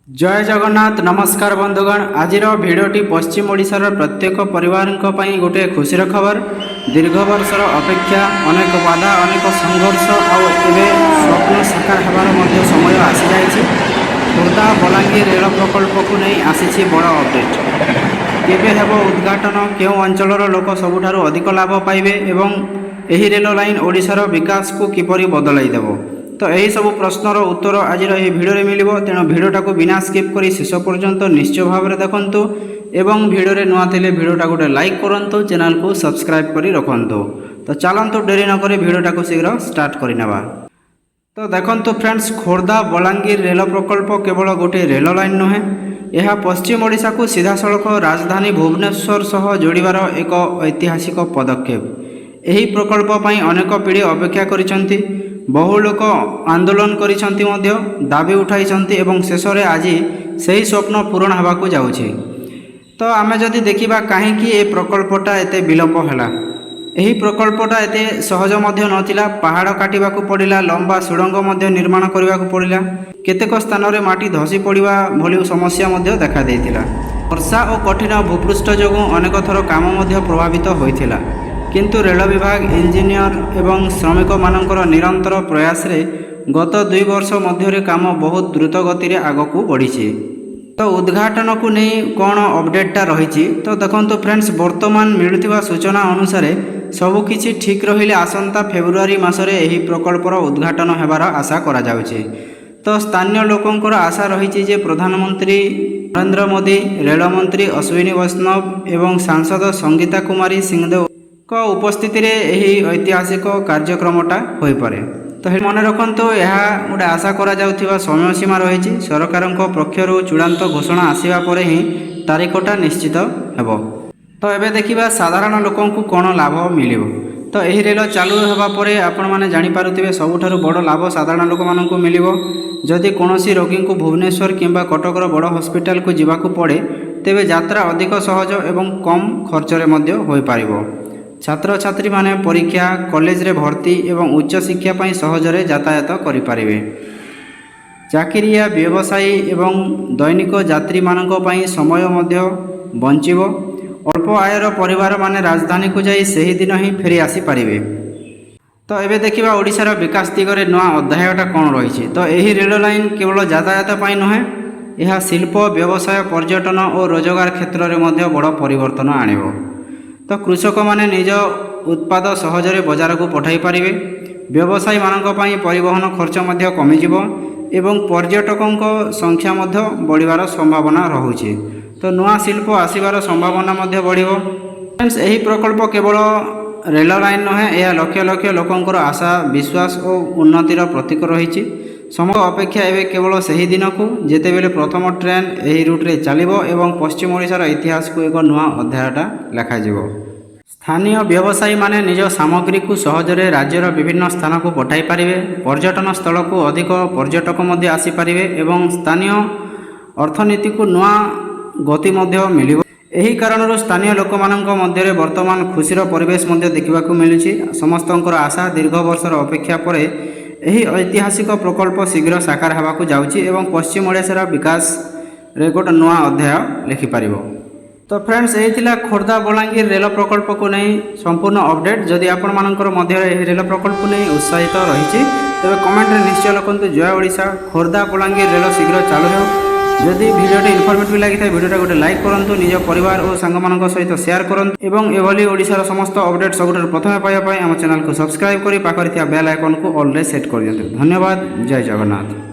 जय जगन्नाथ नमस्कार बंधुगण आज भिडटी पश्चिम ओडिशार प्रत्येक परिवार गोटे खुशीर खबर। दीर्घ वर्षर अपेक्षा अनेक बाधा अनेक संघर्ष आउ स्वप्न साकार होबार समय आसी जाइए। खोर्धा बलांगीर रेल प्रकल्प को नहीं आसी बड़ अपडेट केबे हेब उद्घाटन क्यों अंचलर लोक सबुठारु अधिक लाभ पाइबे एवं एही रेल लाइन ओडिशार विकास को किपरि बदलाई देबो। तो यही सब प्रश्नर उत्तर आज भिडियो मिलिबो। तेणु भिडियोटा को बिना स्किप करी शेष पर्यंत निश्चय भाव में देखंतु एवं भिडियो नुआ थे भिडियोटा गोटे लाइक करंतु, चैनल को सब्सक्राइब करी रखंतु। तो चलंतु डेरी न करी भिडियोटा को शीघ्र स्टार्ट करिनेबा। तो देखंतु फ्रेंड्स, खोर्धा बलांगीर रेल प्रकल्प केवल गोटे रेल लाइन नुहे, यह पश्चिम ओडिशा को सीधा सड़क राजधानी भुवनेश्वर सह जोड़िबार एक ऐतिहासिक पदक्षेप। यही प्रकल्प पई अनेक पीढ़ी अपेक्षा करिसंती। बहु लोक आंदोलन करिसंती मध्य दाबी उठाइसंती एवं शेष में आज सही स्वप्न पूरण होगाकू जाउछि। तो आमे जदि देखिबा काहेकि ए प्रकल्पटा एते विलंब हैला। एही प्रकल्पटा एते सहज मध्य नथिला। पहाड़ काटिबाकू पड़िला, लंबा सुड़ंग मध्य निर्माण करिबाकू पड़िला, केतेक स्थान रे माटी धसी पड़िबा भली समस्या मध्य देखा देइतिला। वर्षा और कठिन भूपृष्ठ जोगु अनेक थर काम मध्य प्रभावित होइतिला, किंतु रेल विभाग इंजीनियर एवं श्रमिक मानकर निरंतर प्रयास रे गत 2 वर्ष मध्य काम बहुत द्रुत गति रे आगकू बढ़ी। तो उद्घाटन को नहीं कौन अपडेटा रही। तो देखो फ्रेंड्स, वर्तमान मिलुथिबा सूचना अनुसार सबकिछि ठीक रहिले आसंता फेब्रुआरी मासरे एही प्रकल्पर उद्घाटन हेबार आशा करा जाउछि। तो स्थानीय लोकंकर आशा रही जे प्रधानमंत्री नरेंद्र मोदी, रेल मंत्री अश्विनी वैष्णव एवं सांसद संगीता कुमारी सिंहदेव को उपस्थिति रे एही ऐतिहासिक कार्यक्रमटा होई पारे। तो मन रखंतु यह गोटे आशा करा जाउथिबा समय सीमा रही। सरकारक पक्षरु चूड़ांत घोषणा आसिबा परे ही तारीखटा निश्चित हेबो। तो एबे देखिबा साधारण लोकन को कोन लाभ मिलिबो। तो एही रेल चालू हेबा परे आपण माने जानि पारुथिबे सबुठारु बड़ लाभ साधारण लोक माननकु मिलिबो। जदि कोनोसी रोगी को भुवनेश्वर किंबा कटकर बड़ हॉस्पिटल को जिबाकू पड़े तेबे यात्रा अधिक सहज एवं कम खर्च रे मध्य होई पारिबो। छात्र छात्री माने परीक्षा, कॉलेज रे भर्ती एवं उच्च शिक्षा पाई सहजरे यातायात करि पारिबे। चाकरिया, व्यवसायी एवं दैनिक यात्री मानक पाई समय मध्य बंचिबो। अल्प आयर परिवार माने राजधानी को जाई सही दिन ही फेरी आसी पारिबे। तो एबे देखिबा ओडिशार विकास दिगरे नुआ अध्यायटा कोन रहिछि। तो एही रेल लाइन केवल यातायात पाई नहे, यह शिल्प, व्यवसाय, पर्यटन और रोजगार क्षेत्र में मध्य बड़ परिवर्तन आनिबो। तो कृषक माने निज उत्पाद सहजरे बजार को पठाई पारिबे। व्यवसायी मानक पई परिवहन खर्च मध्य कमी जिवो एवं पर्यटकक संख्या मध्य बढ़िबार संभावना रहुछि। तो नुआ शिल्प आसिबार संभावना मध्य बढ़िबो। फ्रेंड्स, एही प्रकल्प केवल रेल लाइन नहे, यह लक्ष लक्ष लोकंकर आशा, विश्वास और उन्नतिर प्रतीक रहिछि। समय अपेक्षा एवं केवल सही दिन को जेतेबेले प्रथम ट्रेन यही रूट्रे चलिबो एवं पश्चिम ओडिशार इतिहास को एक नुआ अध्यायटा लेखाजिवो। स्थानीय व्यवसायी माने निज सामग्री को सहजरे राज्यर विभिन्न स्थान को पठाई पारिबे। पर्यटन स्थल को अधिक पर्यटक मध्य आसी पारिबे एवं स्थानीय अर्थनीति को नुआ गति मध्य मिलिबो। एही कारणरू स्थानीय लोक मानक मध्य वर्तमान खुशीर परिवेश मध्य देखिबाकू मिलुछि। समस्तंकर आशा, दीर्घ वर्षर अपेक्षा परे एही ऐतिहासिक प्रकल्प शीघ्र साकार होगाकू जाउछि एवं पश्चिम ओडिशार विकास रे गोटे नुआ अध्याय लिखि पारिबो। तो फ्रेंड्स, यही थिला खोर्धा बलांगीर रेल प्रकल्प को नहीं संपूर्ण अपडेट। जदि आपण मानकर मध्य एही रेल प्रकल्प नहीं उत्साहित रहिछि तेबे कमेंट रे निश्चय लिखंतु जय ओडिशा, खोर्धा बलांगीर रेल शीघ्र चालू हो। जदि भिडियोटी इनफॉर्मेटिव लगी था भिडियोटा गोटे लाइक करंतु, निज परिवार और सांग मानक सहित शेयर करंतु एवं एभली ओडिशार समस्त अपडेट सबुठारु प्रथमे पाइबा पई हम चैनल को सब्सक्राइब करी पाखरे थिया बेल आइकन को ऑल रे सेट कर दियंतु। धन्यवाद। जय जगन्नाथ।